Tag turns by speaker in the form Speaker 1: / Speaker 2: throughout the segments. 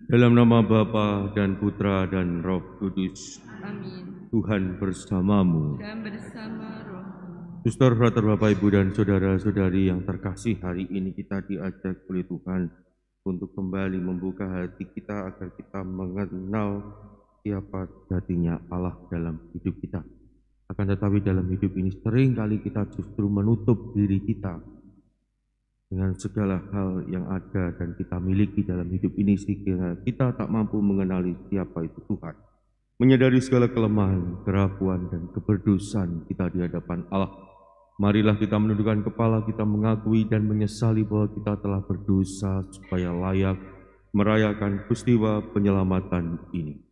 Speaker 1: Dalam nama Bapa dan Putra dan Roh Kudus.
Speaker 2: Amin.
Speaker 1: Tuhan bersamamu.
Speaker 2: Dan bersama roh.
Speaker 1: Suster, frater, Bapak, Ibu, dan saudara-saudari yang terkasih, hari ini kita diajak oleh Tuhan untuk kembali membuka hati kita agar kita mengenal siapa jadinya Allah dalam hidup kita. Akan tetapi dalam hidup ini sering kali kita justru menutup diri kita dengan segala hal yang ada dan kita miliki dalam hidup ini sehingga kita tak mampu mengenali siapa itu Tuhan. Menyadari segala kelemahan, kerapuan, dan keberdosaan kita di hadapan Allah. Marilah kita menundukkan kepala, kita mengakui dan menyesali bahwa kita telah berdosa supaya layak merayakan peristiwa penyelamatan ini.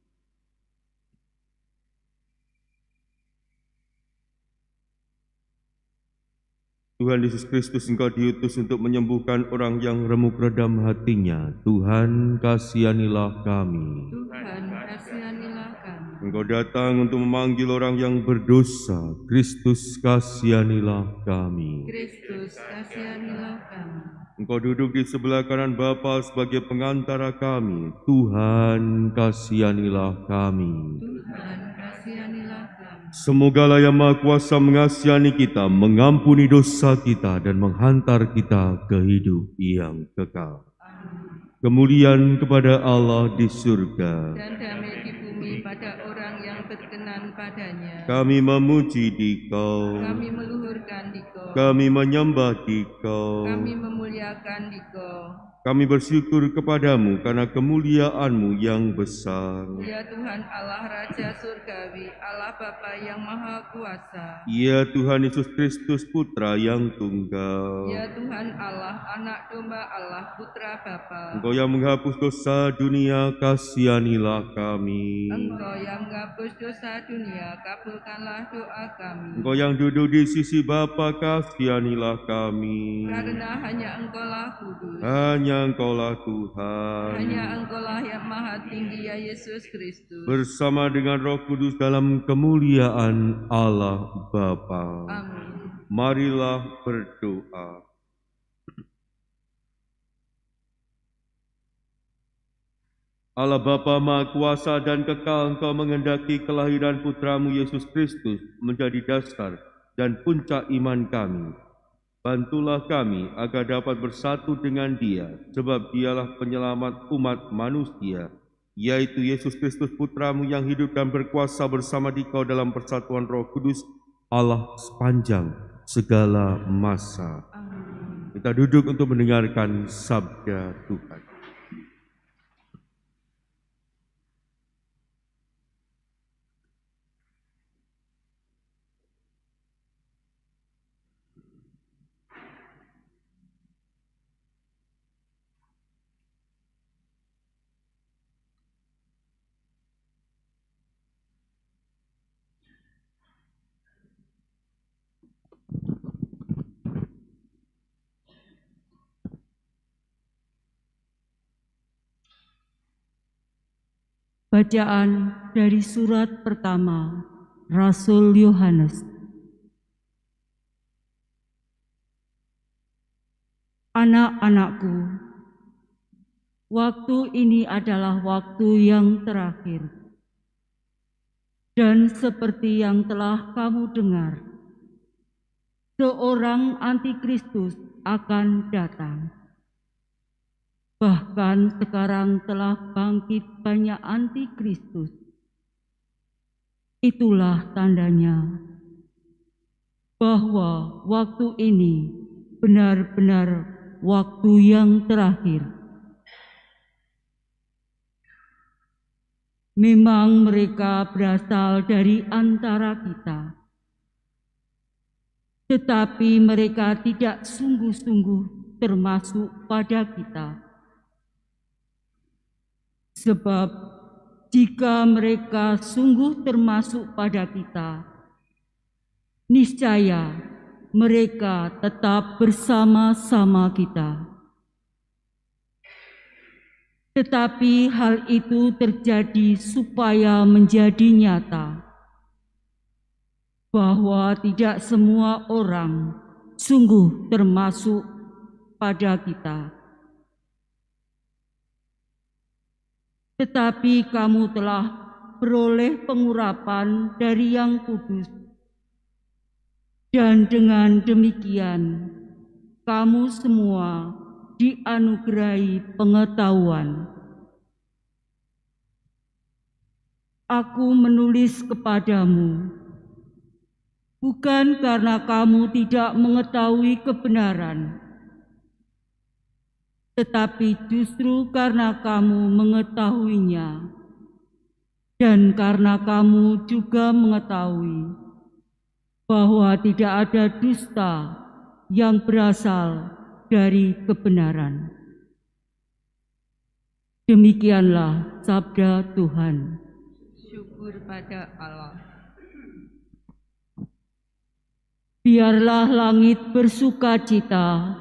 Speaker 1: Tuhan Yesus Kristus, Engkau diutus untuk menyembuhkan orang yang remuk redam hatinya. Tuhan, kasihanilah kami.
Speaker 2: Tuhan, kasihanilah kami.
Speaker 1: Engkau datang untuk memanggil orang yang berdosa. Kristus, kasihanilah kami.
Speaker 2: Kristus, kasihanilah kami.
Speaker 1: Engkau duduk di sebelah kanan Bapa sebagai pengantara kami. Tuhan, kasihanilah kami.
Speaker 2: Tuhan, kasihanilah kami.
Speaker 1: Semogalah yang Maha Kuasa mengasihani kita, mengampuni dosa kita, dan menghantar kita ke hidup yang kekal.
Speaker 2: Amin.
Speaker 1: Kemuliaan kepada Allah di surga.
Speaker 2: Dan damai di bumi pada orang yang berkenan padanya.
Speaker 1: Kami memuji Dikau.
Speaker 2: Kami meluhurkan Dikau.
Speaker 1: Kami menyembah Dikau.
Speaker 2: Kami memuliakan Dikau.
Speaker 1: Kami bersyukur kepadamu karena kemuliaan-Mu yang besar.
Speaker 2: Ya Tuhan Allah Raja Surgawi, Allah Bapa yang Maha Kuasa.
Speaker 1: Ya Tuhan Yesus Kristus Putra yang tunggal.
Speaker 2: Ya Tuhan Allah, Anak Domba Allah, Putra Bapa.
Speaker 1: Engkau yang menghapus dosa dunia, kasihanilah kami.
Speaker 2: Engkau yang menghapus dosa dunia, kabulkanlah doa kami.
Speaker 1: Engkau yang duduk di sisi Bapa, kasihanilah kami.
Speaker 2: Karena hanya Engkaulah kudus.
Speaker 1: Hanya Engkaulah Tuhan.
Speaker 2: Hanya Engkaulah yang maha tinggi, ya Yesus Kristus.
Speaker 1: Bersama dengan Roh Kudus dalam kemuliaan Allah Bapa.
Speaker 2: Amin.
Speaker 1: Marilah berdoa. Allah Bapa Maha Kuasa dan Kekal, Engkau mengendaki kelahiran Putramu Yesus Kristus menjadi dasar dan puncak iman kami. Bantulah kami agar dapat bersatu dengan Dia, sebab Dialah penyelamat umat manusia, yaitu Yesus Kristus Putramu yang hidup dan berkuasa bersama Dikau dalam persatuan Roh Kudus, Allah sepanjang segala masa.
Speaker 2: Amin.
Speaker 1: Kita duduk untuk mendengarkan sabda Tuhan.
Speaker 3: Bacaan dari surat pertama Rasul Yohanes. Anak-anakku, waktu ini adalah waktu yang terakhir. Dan seperti yang telah kamu dengar, seorang antikristus akan datang. Bahkan sekarang telah bangkit banyak antikristus. Itulah tandanya bahwa waktu ini benar-benar waktu yang terakhir. Memang mereka berasal dari antara kita, tetapi mereka tidak sungguh-sungguh termasuk pada kita. Sebab jika mereka sungguh termasuk pada kita, niscaya mereka tetap bersama-sama kita. Tetapi hal itu terjadi supaya menjadi nyata bahwa tidak semua orang sungguh termasuk pada kita. tetapi kamu telah beroleh pengurapan dari Yang Kudus. Dan dengan demikian, kamu semua dianugerahi pengetahuan. Aku menulis kepadamu, bukan karena kamu tidak mengetahui kebenaran, tetapi justru karena kamu mengetahuinya, dan karena kamu juga mengetahui bahwa tidak ada dusta yang berasal dari kebenaran. Demikianlah sabda Tuhan.
Speaker 2: Syukur pada Allah.
Speaker 3: Biarlah langit bersukacita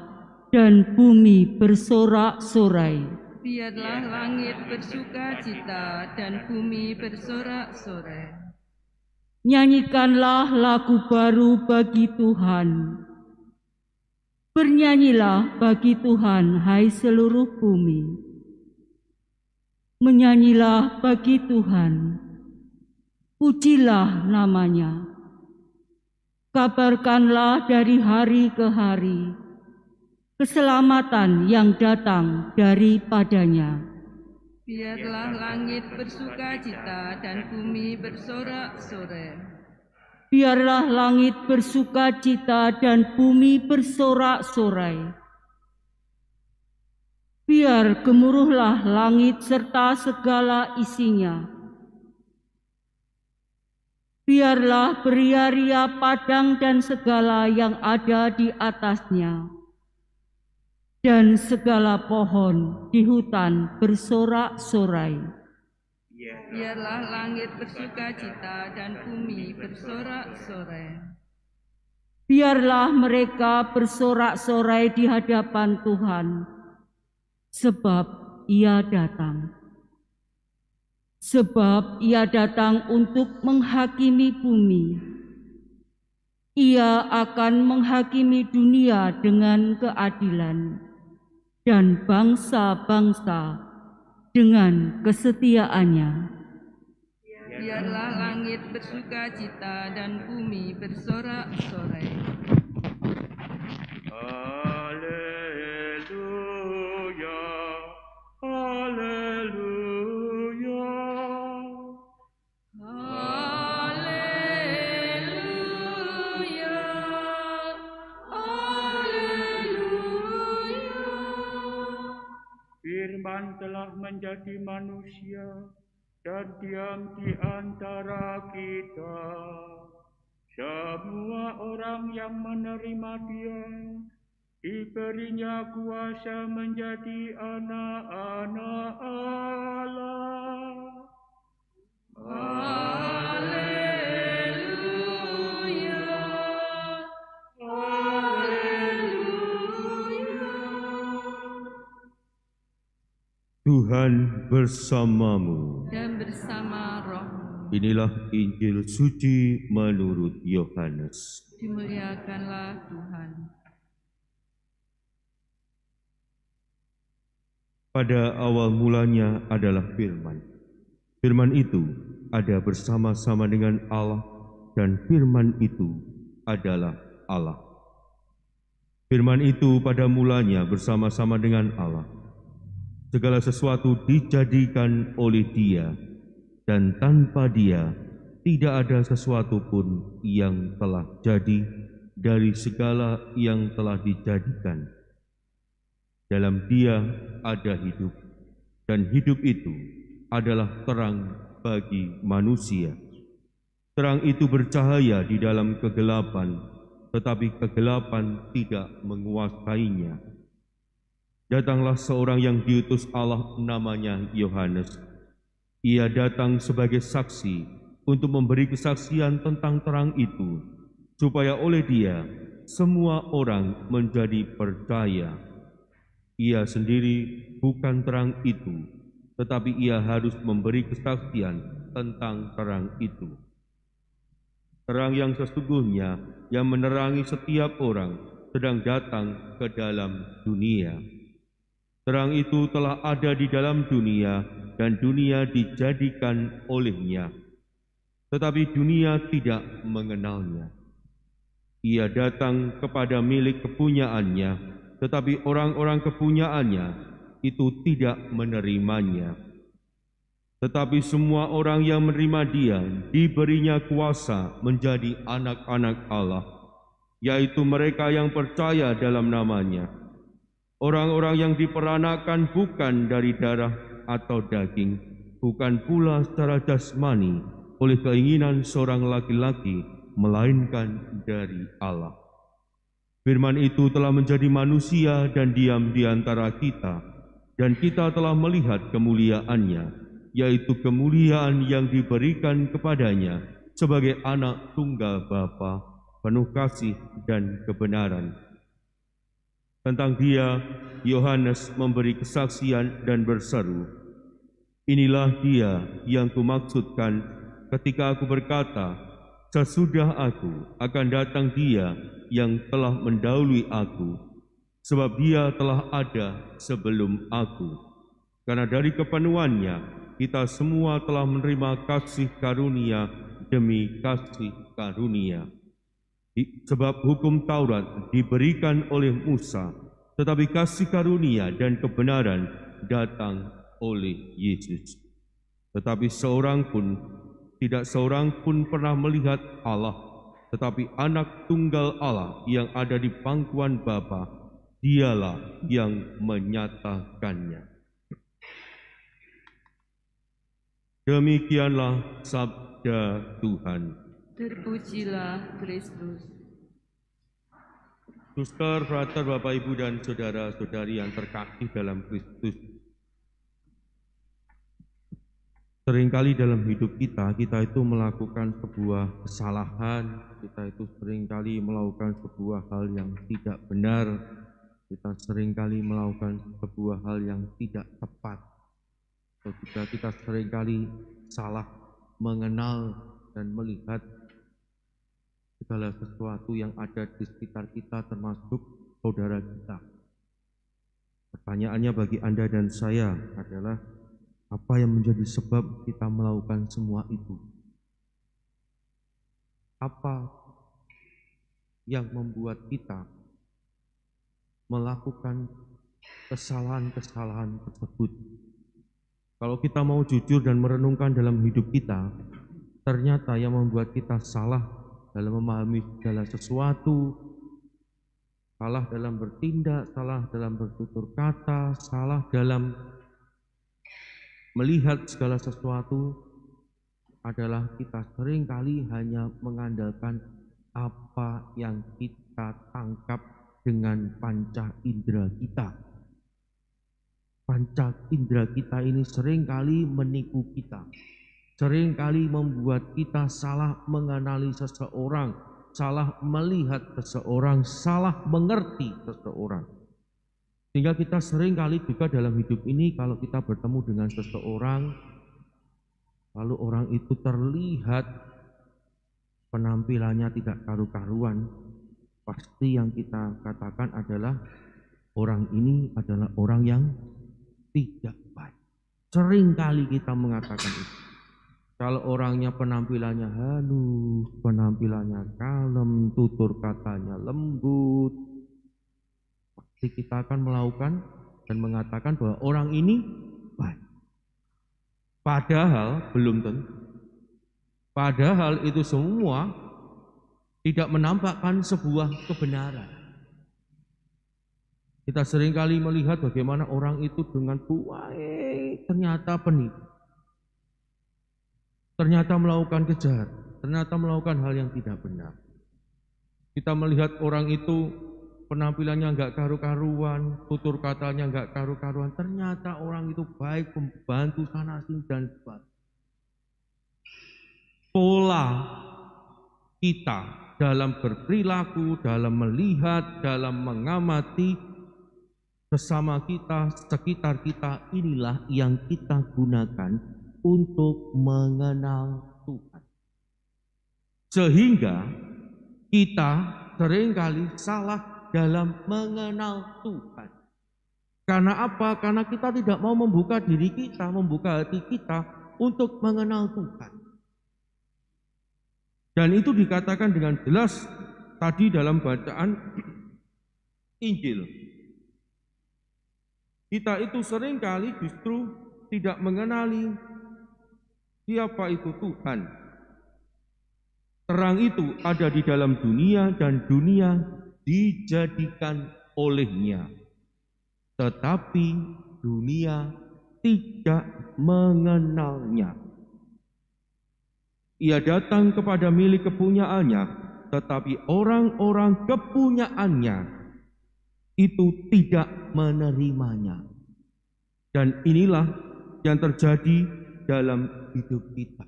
Speaker 3: dan bumi bersorak-sorai.
Speaker 2: Biarlah langit bersukacita dan bumi bersorak-sorai.
Speaker 3: Nyanyikanlah lagu baru bagi Tuhan. Bernyanyilah bagi Tuhan, hai seluruh bumi. Menyanyilah bagi Tuhan. Pujilah namanya. Kabarkanlah dari hari ke hari keselamatan yang datang daripadanya.
Speaker 2: Biarlah langit bersukacita dan bumi bersorak-sorai.
Speaker 3: Biarlah langit bersukacita dan bumi bersorak-sorai. Biar gemuruhlah langit serta segala isinya. Biarlah beria-ria padang dan segala yang ada di atasnya, dan segala pohon di hutan bersorak-sorai.
Speaker 2: Biarlah langit bersukacita dan bumi bersorak-sorai.
Speaker 3: Biarlah mereka bersorak-sorai di hadapan Tuhan, sebab Ia datang. Sebab Ia datang untuk menghakimi bumi. Ia akan menghakimi dunia dengan keadilan dan bangsa-bangsa dengan kesetiaannya.
Speaker 2: Biarlah langit bersukacita dan bumi bersorak-sorai.
Speaker 1: Haleluya, haleluya.
Speaker 2: Haleluya, haleluya.
Speaker 4: Firman telah menjadi manusia dan diam di antara kita. Semua orang yang menerima Dia diberinya kuasa menjadi anak-anak Allah.
Speaker 2: Haleluya, haleluya.
Speaker 1: Tuhan bersamamu.
Speaker 2: Dan bersama rohmu.
Speaker 1: Inilah Injil suci menurut Yohanes.
Speaker 2: Dimuliakanlah Tuhan.
Speaker 1: Pada awal mulanya adalah firman. Firman itu ada bersama-sama dengan Allah, dan firman itu adalah Allah. Firman itu pada mulanya bersama-sama dengan Allah. Segala sesuatu dijadikan oleh Dia, dan tanpa Dia tidak ada sesuatu pun yang telah jadi dari segala yang telah dijadikan. Dalam Dia ada hidup, dan hidup itu adalah terang bagi manusia. Terang itu bercahaya di dalam kegelapan, tetapi kegelapan tidak menguasainya. Datanglah seorang yang diutus Allah, namanya Yohanes. Ia datang sebagai saksi untuk memberi kesaksian tentang terang itu, supaya oleh Dia semua orang menjadi percaya. Ia sendiri bukan terang itu, tetapi Ia harus memberi kesaksian tentang terang itu. Terang yang sesungguhnya yang menerangi setiap orang sedang datang ke dalam dunia. Terang itu telah ada di dalam dunia, dan dunia dijadikan olehnya, tetapi dunia tidak mengenalnya. Ia datang kepada milik kepunyaannya, tetapi orang-orang kepunyaannya itu tidak menerimanya. Tetapi semua orang yang menerima Dia diberinya kuasa menjadi anak-anak Allah, yaitu mereka yang percaya dalam nama-Nya. Orang-orang yang diperanakan bukan dari darah atau daging, bukan pula secara jasmani oleh keinginan seorang laki-laki, melainkan dari Allah. Firman itu telah menjadi manusia dan diam di antara kita, dan kita telah melihat kemuliaannya, yaitu kemuliaan yang diberikan kepadanya sebagai anak tunggal Bapa, penuh kasih dan kebenaran. Tentang Dia, Yohanes memberi kesaksian dan berseru, "Inilah Dia yang kumaksudkan ketika aku berkata, sesudah aku akan datang Dia yang telah mendahului aku, sebab Dia telah ada sebelum aku. Karena dari kepenuhannya kita semua telah menerima kasih karunia demi kasih karunia. Sebab hukum Taurat diberikan oleh Musa, tetapi kasih karunia dan kebenaran datang oleh Yesus. Tetapi tidak seorang pun pernah melihat Allah, tetapi anak tunggal Allah yang ada di pangkuan Bapa, Dialah yang menyatakannya." Demikianlah sabda Tuhan.
Speaker 2: Terpujilah Kristus.
Speaker 1: Suster, frater, Bapak, Ibu, dan saudara-saudari yang terkasih dalam Kristus. Seringkali dalam hidup kita itu melakukan sebuah kesalahan, kita itu seringkali melakukan sebuah hal yang tidak benar, kita seringkali melakukan sebuah hal yang tidak tepat, atau juga kita seringkali salah mengenal dan melihat segala sesuatu yang ada di sekitar kita, termasuk saudara kita. Pertanyaannya bagi Anda dan saya adalah, apa yang menjadi sebab kita melakukan semua itu? Apa yang membuat kita melakukan kesalahan-kesalahan tersebut? Kalau kita mau jujur dan merenungkan dalam hidup kita, ternyata yang membuat kita salah dalam memahami segala sesuatu, salah dalam bertindak, salah dalam bertutur kata, salah dalam melihat segala sesuatu, adalah kita seringkali hanya mengandalkan apa yang kita tangkap dengan panca indera kita. Panca indera kita ini seringkali menipu kita, seringkali membuat kita salah mengenali seseorang, salah melihat seseorang, salah mengerti seseorang. Sehingga kita seringkali juga dalam hidup ini kalau kita bertemu dengan seseorang, lalu orang itu terlihat penampilannya tidak karu-karuan, pasti yang kita katakan adalah orang ini adalah orang yang tidak baik. Seringkali kita mengatakan itu. Kalau orangnya penampilannya halus, penampilannya kalem, tutur katanya lembut, pasti kita akan melakukan dan mengatakan bahwa orang ini baik. Padahal belum tentu. Padahal itu semua tidak menampakkan sebuah kebenaran. Kita seringkali melihat bagaimana orang itu dengan baik ternyata penipu. Ternyata melakukan kejahatan, ternyata melakukan hal yang tidak benar. Kita melihat orang itu penampilannya enggak karu-karuan, tutur katanya enggak karu-karuan, ternyata orang itu baik, pembantu sana sini dan sebagainya. Pola kita dalam berperilaku, dalam melihat, dalam mengamati sesama kita, sekitar kita, inilah yang kita gunakan untuk mengenal Tuhan. Sehingga kita seringkali salah dalam mengenal Tuhan. Karena apa? Karena kita tidak mau membuka diri kita, membuka hati kita untuk mengenal Tuhan. Dan itu dikatakan dengan jelas tadi dalam bacaan Injil. Kita itu seringkali justru tidak mengenali siapa itu Tuhan. Terang itu ada di dalam dunia dan dunia dijadikan olehnya. Tetapi dunia tidak mengenalnya. Ia datang kepada milik kepunyaannya, tetapi orang-orang kepunyaannya itu tidak menerimanya. Dan inilah yang terjadi dalam hidup kita.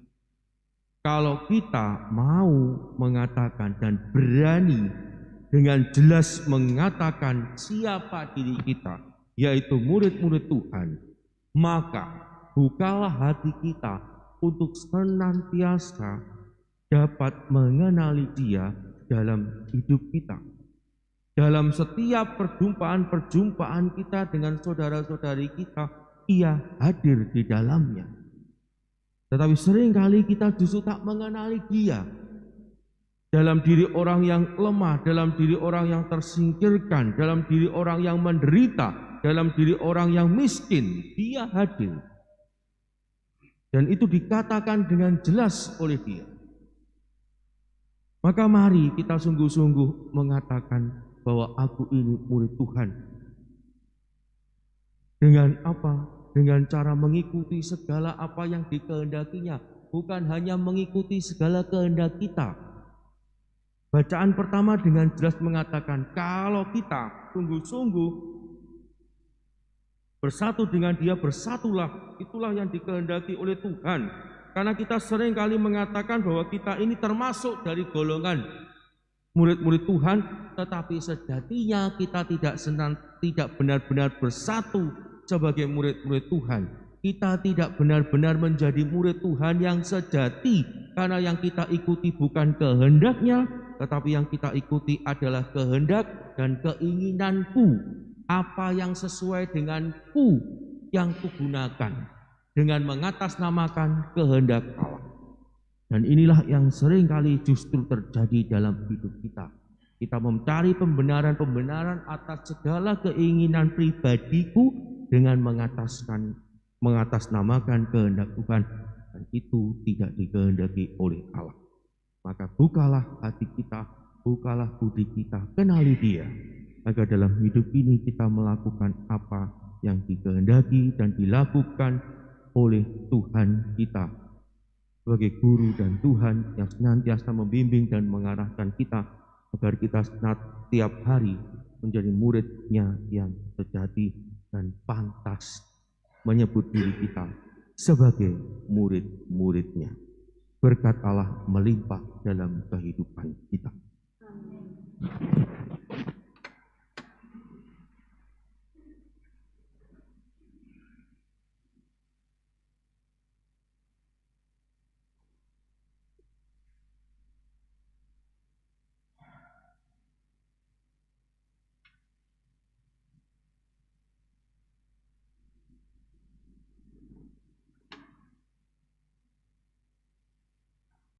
Speaker 1: Kalau kita mau mengatakan dan berani dengan jelas mengatakan siapa diri kita, yaitu murid-murid Tuhan, maka bukalah hati kita untuk senantiasa dapat mengenali Dia dalam hidup kita. Dalam setiap perjumpaan kita dengan saudara-saudari kita, Ia hadir di dalamnya. Tetapi seringkali kita justru tak mengenali Dia. Dalam diri orang yang lemah, dalam diri orang yang tersingkirkan, dalam diri orang yang menderita, dalam diri orang yang miskin, Dia hadir. Dan itu dikatakan dengan jelas oleh Dia. Maka mari kita sungguh-sungguh mengatakan bahwa aku ini murid Tuhan. Dengan apa? Dengan cara mengikuti segala apa yang dikehendakinya, bukan hanya mengikuti segala kehendak kita. Bacaan pertama dengan jelas mengatakan kalau kita sungguh-sungguh bersatu dengan Dia, bersatulah, itulah yang dikehendaki oleh Tuhan. Karena kita sering kali mengatakan bahwa kita ini termasuk dari golongan murid-murid Tuhan, tetapi sejatinya kita tidak benar-benar bersatu sebagai murid-murid Tuhan. Kita tidak benar-benar menjadi murid Tuhan yang sejati, karena yang kita ikuti bukan kehendaknya, tetapi yang kita ikuti adalah kehendak dan keinginanku, apa yang sesuai denganku yang kugunakan, dengan mengatasnamakan kehendak Allah. Dan inilah yang seringkali justru terjadi dalam hidup kita. Kita mencari pembenaran atas segala keinginan pribadiku dengan mengatasnamakan kehendak Tuhan, dan itu tidak dikehendaki oleh Allah. Maka bukalah hati kita, bukalah budi kita, kenali Dia, agar dalam hidup ini kita melakukan apa yang dikehendaki dan dilakukan oleh Tuhan kita sebagai guru dan Tuhan yang senantiasa membimbing dan mengarahkan kita agar kita setiap hari menjadi murid-Nya yang sejati dan pantas menyebut diri kita sebagai murid-murid-Nya. Berkat Allah melimpah dalam kehidupan kita. Amin.